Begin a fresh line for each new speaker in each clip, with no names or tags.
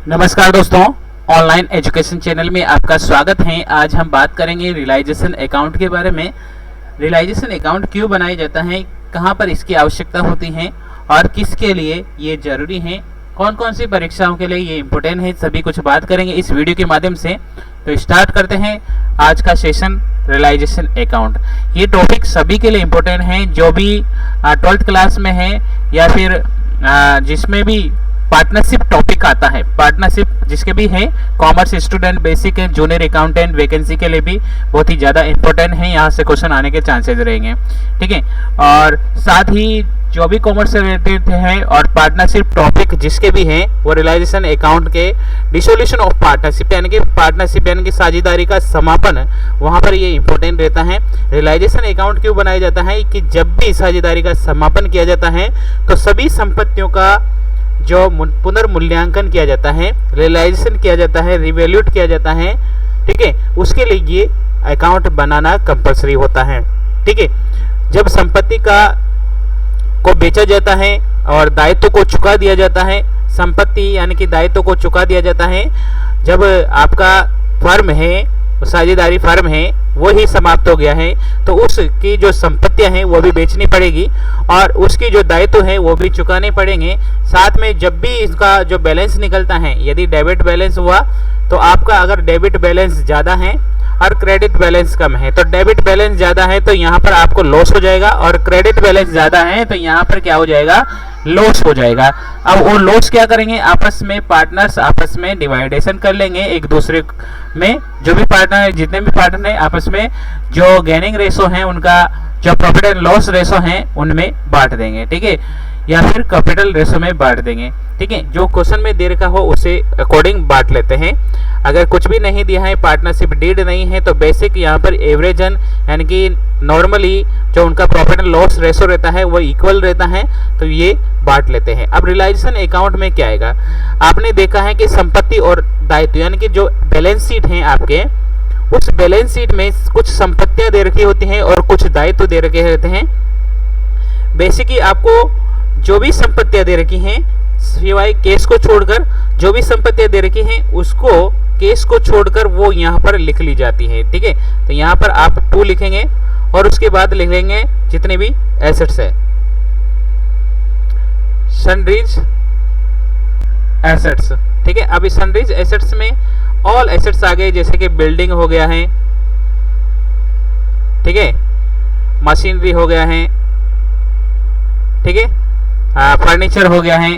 नमस्कार दोस्तों, online education channel में आपका स्वागत है। आज हम बात करेंगे रियलाइजेशन अकाउंट के बारे में। रियलाइजेशन अकाउंट क्यों बनाया जाता है, कहां पर इसकी आवश्यकता होती है और किसके लिए ये जरूरी है, कौन कौन सी परीक्षाओं के लिए ये इम्पोर्टेंट है, सभी कुछ बात करेंगे इस वीडियो के माध्यम से। तो स्टार्ट करते हैं आज का सेशन रियलाइजेशन अकाउंट। ये टॉपिक सभी के लिए इम्पोर्टेंट है, जो भी 12th क्लास में है या फिर जिसमें भी पार्टनरशिप टॉपिक आता है, पार्टनरशिप जिसके भी है, commerce student, basic and junior accountant vacancy के लिए भी बहुत ही ज़्यादा इंपॉर्टेंट है। यहाँ से क्वेश्चन आने के चांसेस रहेंगे, ठीक है। और साथ ही जो भी कॉमर्स से रिलेटेड है और पार्टनरशिप टॉपिक जिसके भी हैं, वो रियलाइजेशन अकाउंट के डिसोल्यूशन ऑफ पार्टनरशिप यानी कि साझेदारी का समापन, वहाँ पर ये इंपॉर्टेंट रहता है। रियलाइजेशन अकाउंट क्यों बनाया जाता है कि जब भी साझेदारी का समापन किया जाता है तो सभी संपत्तियों का जो पुनर्मूल्यांकन किया जाता है, रियलाइजेशन किया जाता है, रिवैल्यूट किया जाता है, ठीक है, उसके लिए ये अकाउंट बनाना कंपलसरी होता है, ठीक है। जब संपत्ति को बेचा जाता है और दायित्व को चुका दिया जाता है, संपत्ति यानी कि दायित्व को चुका दिया जाता है, जब आपका फर्म है, साझेदारी फर्म है, वो ही समाप्त हो गया है, तो उसकी जो संपत्तियां हैं वो भी बेचनी पड़ेगी और उसकी जो दायित्व है वो भी चुकाने पड़ेंगे। साथ में जब भी इसका जो बैलेंस निकलता है, यदि डेबिट बैलेंस हुआ तो आपका अगर डेबिट बैलेंस ज़्यादा है और क्रेडिट बैलेंस कम है, तो डेबिट बैलेंस ज़्यादा है तो यहाँ पर आपको लॉस हो जाएगा, और क्रेडिट बैलेंस ज़्यादा है तो यहाँ पर क्या हो जाएगा, लॉस हो जाएगा। अब वो लॉस क्या करेंगे, आपस में पार्टनर्स आपस में डिवाइडेशन कर लेंगे, एक दूसरे में जो भी पार्टनर, जितने भी पार्टनर हैं आपस में जो गेनिंग रेशो है, उनका जो प्रॉफिट एंड लॉस रेशो है उनमें बांट देंगे, ठीक है, या फिर कैपिटल रेशो में बांट देंगे, ठीक है। जो क्वेश्चन में दे रखा हो उसे अकॉर्डिंग बांट लेते हैं। अगर कुछ भी नहीं दिया है, पार्टनरशिप डीड नहीं है, तो बेसिक यहाँ पर एवरेजन यानी कि नॉर्मली जो उनका प्रॉफिट एंड लॉस रेशो रहता है वो इक्वल रहता है, तो ये बांट लेते हैं। अब रियलाइजेशन अकाउंट में क्या आएगा, आपने देखा है कि संपत्ति और दायित्व यानी कि जो बैलेंस शीट है आपके, उस बैलेंस शीट में कुछ संपत्तियां दे रखी होती हैं और कुछ दायित्व दे रखे रहते हैं। बेसिकली आपको जो भी संपत्तियां दे रखी हैं, सिवाय केस को छोड़कर जो भी संपत्तियां दे रखी हैं उसको, केस को छोड़कर वो यहाँ पर लिख ली जाती है, ठीक है। तो यहाँ पर आप 2 लिखेंगे और उसके बाद लिखेंगे जितने भी एसेट्स है, सनरीज एसेट्स, ठीक है। अब इस सनरीज एसेट्स में ऑल एसेट्स आ गए, जैसे कि बिल्डिंग हो गया है, ठीक है, मशीनरी हो गया है, ठीक है, फर्नीचर हो गया है,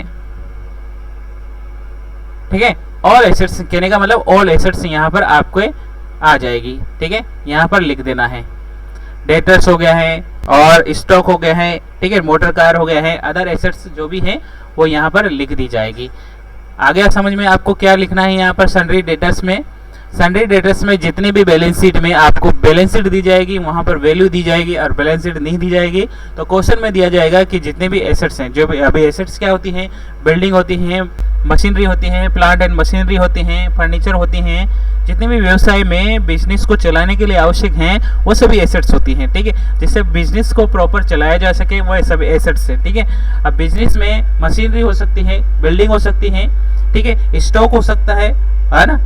ठीक है। ऑल एसेट्स कहने का मतलब ऑल एसेट्स यहाँ पर आपको आ जाएगी, ठीक है, यहाँ पर लिख देना है। डेटर्स हो गया है और स्टॉक हो गया है, ठीक है, मोटर कार हो गया है, अदर एसेट्स जो भी है वो यहाँ पर लिख दी जाएगी। आ गया समझ में आपको क्या लिखना है यहाँ पर सन्ड्री डेटर्स में। सन्ड्री डेटर्स में जितने भी बैलेंस शीट में आपको बैलेंस शीट दी जाएगी, वहाँ पर वैल्यू दी जाएगी, और बैलेंस शीट नहीं दी जाएगी तो क्वेश्चन में दिया जाएगा कि जितने भी एसेट्स हैं, जो अभी एसेट्स क्या होती हैं, बिल्डिंग होती हैं, मशीनरी होती हैं, प्लांट एंड मशीनरी होती हैं, फर्नीचर होती हैं, जितने भी व्यवसाय में बिजनेस को चलाने के लिए आवश्यक हैं वो सभी एसेट्स होती हैं, ठीक है, जिससे बिजनेस को प्रॉपर चलाया जा सके, वो सभी एसेट्स है, ठीक है। अब बिजनेस में मशीनरी हो सकती है, बिल्डिंग हो सकती है, ठीक है, स्टॉक हो सकता है ना,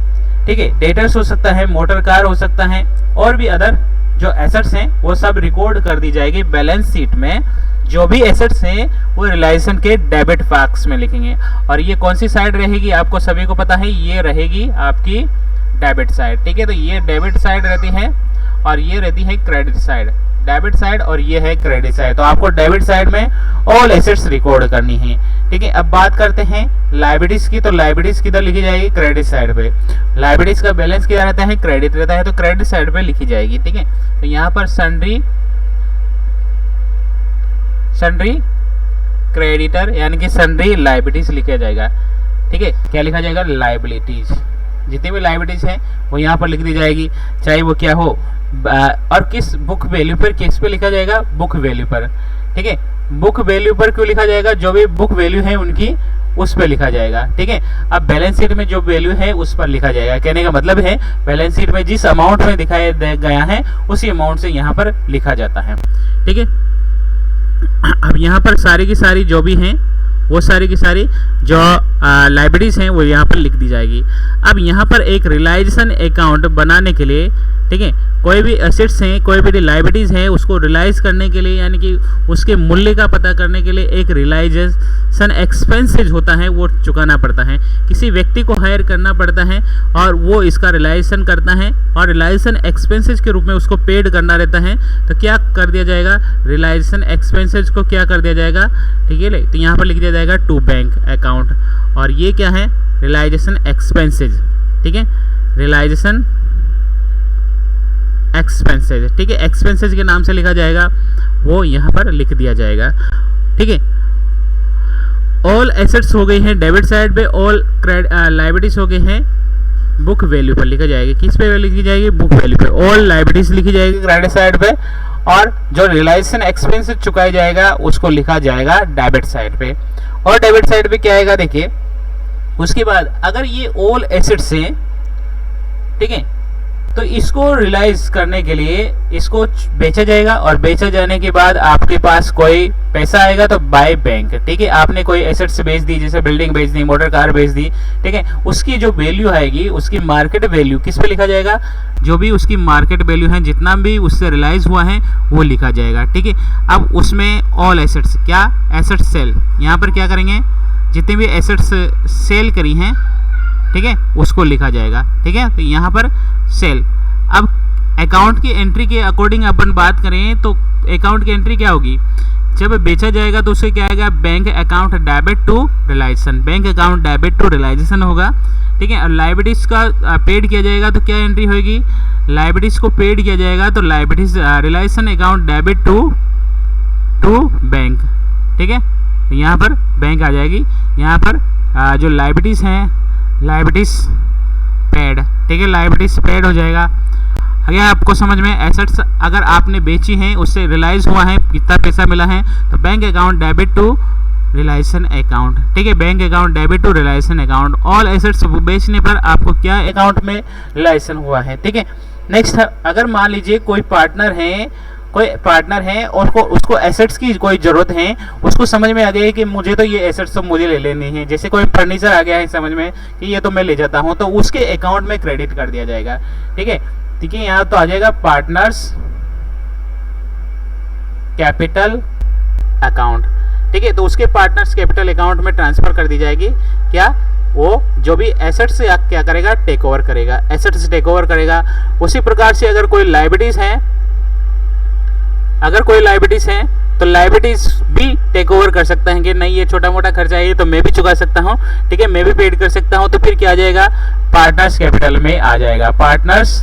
ठीक है, डेटर्स हो सकता है, मोटर कार हो सकता है, और भी अदर जो एसेट्स हैं वो सब रिकॉर्ड कर दी जाएगी बैलेंस शीट में। जो भी एसेट्स हैं वो रियलाइजेशन के डेबिट बॉक्स में लिखेंगे, और ये कौन सी साइड रहेगी आपको सभी को पता है, ये रहेगी आपकी डेबिट साइड, ठीक है। तो ये डेबिट साइड रहती है और ये रहती है क्रेडिट साइड, डेबिट साइड और ये है क्रेडिट साइड। तो आपको डेबिट साइड में ऑल एसेट्स रिकॉर्ड करनी है, ठीक है। अब बात करते हैं लायबिलिटीज की, तो लायबिलिटीज किधर लिखी जाएगी, क्रेडिट साइड पे। लायबिलिटीज का बैलेंस क्या रहता है, क्रेडिट रहता है, तो क्रेडिट साइड पे लिखी जाएगी, ठीक है। तो यहाँ पर सन्ड्री क्रेडिटर यानी कि सन्ड्री लायबिलिटीज लिखा जाएगा, ठीक है। क्या लिखा जाएगा, लायबिलिटीज, जितनी भी लायबिलिटीज है वो यहाँ पर लिख दी जाएगी, चाहे वो क्या हो, और किस बुक वैल्यू पर, किस पे लिखा जाएगा, बुक वैल्यू पर, ठीक है। बुक वैल्यू पर क्यों लिखा जाएगा, जो भी बुक वैल्यू है उनकी उस पर लिखा जाएगा, ठीक है। अब बैलेंस शीट में जो वैल्यू है उस पर लिखा जाएगा, कहने का मतलब है बैलेंस शीट में जिस अमाउंट में दिखाया गया है उसी अमाउंट से यहाँ पर लिखा जाता है, ठीक है। अब यहाँ पर सारी की सारी जो भी हैं वो सारी की सारी जो लाइबिलिटीज़ हैं वो यहाँ पर लिख दी जाएगी। अब यहाँ पर एक रियलाइजेशन अकाउंट बनाने के लिए, ठीक है, कोई भी एसेट्स हैं, कोई भी लाइबिलिटीज़ हैं, उसको रियलाइज करने के लिए यानी कि उसके मूल्य का पता करने के लिए एक रियलाइजेशन एक्सपेंसेज होता है, वो चुकाना पड़ता है। किसी व्यक्ति को हायर करना पड़ता है और वो इसका रियलाइजेशन करता है और रियलाइजेशन एक्सपेंसेज के रूप में उसको पेड करना रहता है। तो क्या कर दिया जाएगा, रियलाइजेशन एक्सपेंसेज को क्या कर दिया जाएगा, ठीक है। तो यहाँ पर लिख दिया जाएगा टू बैंक अकाउंट, और ये क्या है, रियलाइजेशन एक्सपेंसेज, ठीक है, रियलाइजेशन एक्सपेंसेज, ठीक है, एक्सपेंसेज के नाम से लिखा जाएगा, वो यहाँ पर लिख दिया जाएगा, ठीक है। ऑल एसेट्स हो गई हैं डेबिट साइड पे, ऑल लाइबिलिटीज हो गए हैं बुक वैल्यू पर लिखा जाएगा। किस पे लिखी जाएगी, बुक वैल्यू पे। ऑल लाइबिलिटीज लिखी जाएगी क्रेडिट साइड पे, और जो रियलाइजेशन एक्सपेंसेस चुकाया जाएगा उसको लिखा जाएगा डेबिट साइड पे। और डेबिट साइड पे क्या आएगा देखिए, उसके बाद अगर ये ऑल एसेट्स हैं, ठीक है, तो इसको रियलाइज करने के लिए इसको बेचा जाएगा, और बेचा जाने के बाद आपके पास कोई पैसा आएगा तो बाय बैंक, ठीक है। आपने कोई एसेट्स बेच दी, जैसे बिल्डिंग बेच दी, मोटर कार बेच दी, ठीक है, उसकी जो वैल्यू आएगी, उसकी मार्केट वैल्यू किस पे लिखा जाएगा, जो भी उसकी मार्केट वैल्यू है, जितना भी उससे रियलाइज हुआ है वो लिखा जाएगा, ठीक है। अब उसमें ऑल एसेट्स, क्या एसेट सेल, यहाँ पर क्या करेंगे, जितने भी एसेट्स सेल करी हैं, ठीक है, उसको लिखा जाएगा, ठीक है। तो यहाँ पर सेल। अब अकाउंट की एंट्री के अकॉर्डिंग अपन बात करें तो अकाउंट की एंट्री क्या होगी, जब बेचा जाएगा तो उसे क्या आएगा, bank account debit to realisation, bank account debit to realisation होगा, ठीक है। और लाइबिलिटीज का पेड किया जाएगा तो क्या एंट्री होगी, लाइबिलिटीज को पेड किया जाएगा तो liabilities realisation account debit to bank, ठीक है। तो यहाँ पर बैंक आ जाएगी, यहाँ पर जो लाइबिलिटीज हैं, लाइबिलिटीज पेड, ठीक है, लाइबिलिटीज पेड हो जाएगा। अगर आपको समझ में, एसेट्स अगर आपने बेची हैं, उससे रियलाइज हुआ है, कितना पैसा मिला है, तो bank account debit to realisation account, ठीक है, bank account debit to realisation account. All assets बेचने पर आपको क्या अकाउंट में रियलाइजेशन हुआ है, ठीक है। नेक्स्ट, अगर मान लीजिए कोई पार्टनर है और उसको एसेट्स की कोई ज़रूरत है, उसको समझ में आ गया है कि मुझे तो ये एसेट्स तो मुझे ले लेनी है, जैसे कोई फर्नीचर आ गया है समझ में कि ये तो मैं ले जाता हूँ, तो उसके अकाउंट में क्रेडिट कर दिया जाएगा, ठीक है। ठीक है, यहाँ तो आ जाएगा पार्टनर्स कैपिटल अकाउंट, ठीक है। तो उसके पार्टनर्स कैपिटल अकाउंट में ट्रांसफर कर दी जाएगी, क्या, वो जो भी एसेट्स से क्या करेगा, टेक ओवर करेगा, एसेट्स टेक ओवर करेगा। उसी प्रकार से अगर कोई लाइबिलिटीज हैं, तो लाइबिलिटीज भी टेक ओवर कर सकता है कि नहीं, ये छोटा मोटा खर्चा है, ये तो मैं भी चुका सकता हूँ, ठीक है, मैं भी पेड कर सकता हूँ। तो फिर क्या आ जाएगा, पार्टनर्स कैपिटल में आ जाएगा, पार्टनर्स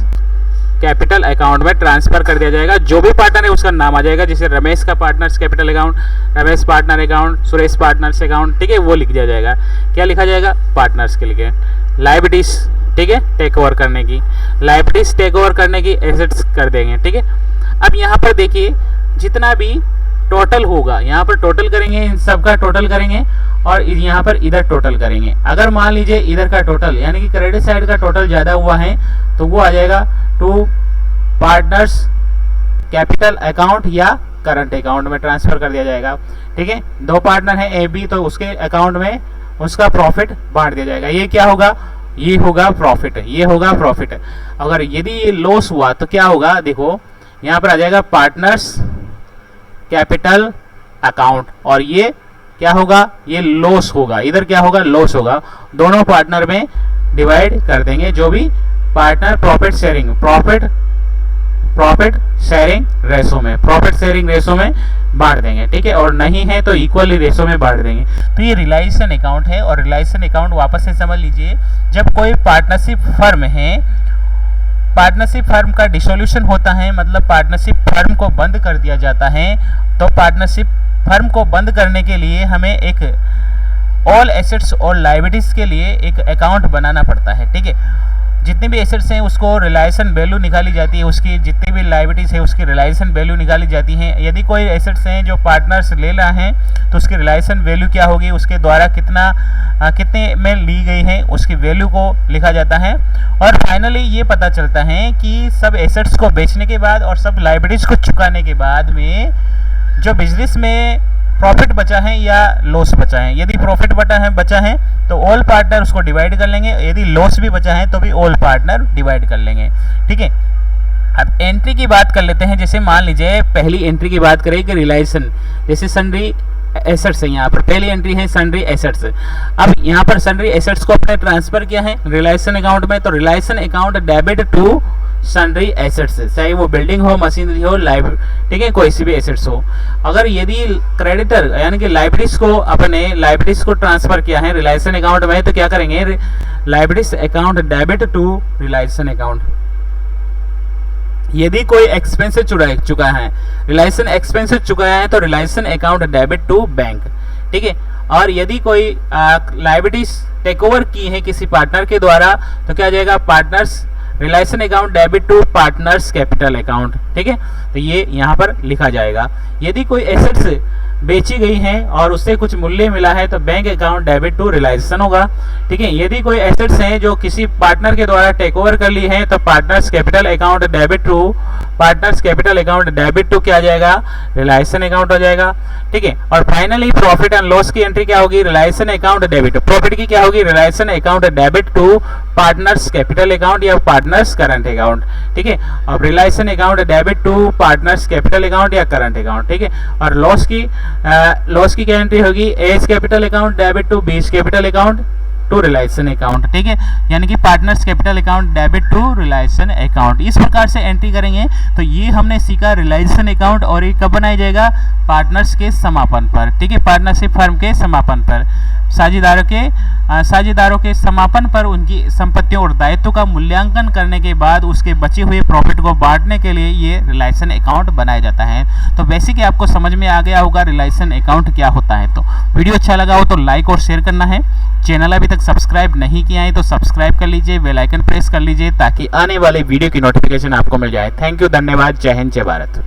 कैपिटल अकाउंट में ट्रांसफर कर दिया जाएगा। जो भी पार्टनर है उसका नाम आ जाएगा, जैसे रमेश का partners capital account, Ramesh partner account, Suresh partners account, ठीक है, वो लिख दिया जाएगा। क्या लिखा जाएगा, पार्टनर्स के लिए। लाइबिलिटीज, ठीक है, टेक ओवर करने की, लाइबिलिटीज टेक ओवर करने की एसेट्स कर देंगे, ठीक है। अब यहाँ पर देखिए, जितना भी टोटल होगा, यहाँ पर टोटल करेंगे, इन सब का टोटल करेंगे, और यहाँ पर इधर टोटल करेंगे। अगर मान लीजिए इधर का टोटल यानी कि क्रेडिट साइड का टोटल ज़्यादा हुआ है, तो वो आ जाएगा टू पार्टनर्स कैपिटल अकाउंट या करंट अकाउंट में ट्रांसफर कर दिया जाएगा, ठीक है। दो पार्टनर हैं ए बी, तो उसके अकाउंट में उसका प्रॉफिट बांट दिया जाएगा। ये क्या होगा, ये होगा प्रॉफिट, ये होगा प्रॉफिट। अगर यदि ये लॉस हुआ तो क्या होगा, देखो यहाँ पर आ जाएगा पार्टनर्स कैपिटल अकाउंट, और ये क्या होगा, ये लॉस होगा, इधर क्या होगा, लॉस होगा। दोनों पार्टनर में डिवाइड कर देंगे, जो भी पार्टनर प्रॉफिट शेयरिंग रेशो में बांट देंगे, ठीक है। और नहीं है तो इक्वली रेशो में बांट देंगे। तो ये रियलाइजेशन अकाउंट है, और रियलाइजेशन अकाउंट वापस से समझ लीजिए, जब कोई पार्टनरशिप फर्म है, पार्टनरशिप फर्म का डिसोल्यूशन होता है, मतलब पार्टनरशिप फर्म को बंद कर दिया जाता है, तो पार्टनरशिप फर्म को बंद करने के लिए हमें एक ऑल एसेट्स और लाइबिलिटीज के लिए एक अकाउंट बनाना पड़ता है, ठीक है। जितनी भी एसेट्स हैं उसको रियलाइजेशन वैल्यू निकाली जाती है, उसकी जितनी भी लाइबिलिटीज है उसकी रियलाइजेशन वैल्यू निकाली जाती है। यदि कोई एसेट्स हैं जो पार्टनर्स ले रहा है तो उसकी रियलाइजेशन वैल्यू क्या होगी, उसके द्वारा कितने में ली गई है उसकी वैल्यू को लिखा जाता है। और फाइनली ये पता चलता है कि सब एसेट्स को बेचने के बाद और सब लाइबिलिटीज को चुकाने के बाद में जो बिजनेस में प्रॉफिट बचा है या लॉस बचा है। यदि प्रॉफिट बचा है तो ऑल पार्टनर उसको डिवाइड कर लेंगे, यदि लॉस भी बचा है तो भी ऑल पार्टनर डिवाइड कर लेंगे। ठीक है, अब एंट्री की बात कर लेते हैं। जैसे मान लीजिए पहली एंट्री की बात करें कि रिलायसन, जैसे सन्ड्री एसेट्स है, यहाँ पर पहली एंट्री है सन्ड्री एसेट्स। अब यहाँ पर सन्ड्री एसेट्स को अपने ट्रांसफर किया है रिलायसन अकाउंट में, तो realisation account debit to sundry assets, चाहे वो बिल्डिंग हो, मशीनरी हो, ठीक है, कोई सी भी एसेट्स हो। अगर यदि क्रेडिटर यानी कि लाइब्रेरीज को अपने लाइब्रेरीज को ट्रांसफर किया है रिलायसन अकाउंट में, तो क्या करेंगे, liabilities account debit to realisation account. यदि कोई एक्सपेंस चुका है, रिलायसन एक्सपेंस चुकाया है, तो realisation account debit to bank. ठीक है, और यदि कोई लायबिलिटीज टेक ओवर की है किसी पार्टनर के द्वारा, तो क्या जाएगा, partners realisation account debit to partners capital account. ठीक है, तो ये यहाँ पर लिखा जाएगा। यदि कोई एसेट्स बेची गई है और उससे कुछ मूल्य मिला है, तो बैंक अकाउंट डेबिट टू रिलायसन होगा। ठीक है, यदि कोई एसेट्स हैं जो किसी पार्टनर के द्वारा टेक ओवर कर ली है, तो partners capital account debit to क्या जाएगा, रिलायसन अकाउंट हो जाएगा। ठीक है, और फाइनली प्रॉफिट एंड लॉस की एंट्री क्या होगी, रिलायसन अकाउंट डेबिट। प्रॉफिट की क्या होगी, realisation account debit to partners capital account या पार्टनर्स करंट अकाउंट। ठीक है, और realisation account debit to partners capital account या करंट अकाउंट। ठीक है, और लॉस की क्या एंट्री होगी, as capital account debit to बीस capital account to realisation account. ठीक है, यानी कि partners capital account debit to realisation account. इस प्रकार से एंट्री करेंगे। तो ये हमने सीखा रिलायसन अकाउंट, और ये कब बनाया जाएगा, पार्टनर्स के समापन पर। ठीक है, पार्टनरशिप फर्म के समापन पर, साझेदारों के समापन पर उनकी संपत्तियों और दायित्व का मूल्यांकन करने के बाद उसके बचे हुए प्रॉफिट को बांटने के लिए ये रिलायसन अकाउंट बनाया जाता है। तो बेसिक आपको समझ में आ गया होगा रिलायसन अकाउंट क्या होता है। तो वीडियो अच्छा लगा हो तो लाइक और शेयर करना है। चैनल अभी तक सब्सक्राइब नहीं किया है तो सब्सक्राइब कर लीजिए, बेल आइकन प्रेस कर लीजिए ताकि आने वाले वीडियो की नोटिफिकेशन आपको मिल जाए। थैंक यू, धन्यवाद, जय हिंद, जय भारत।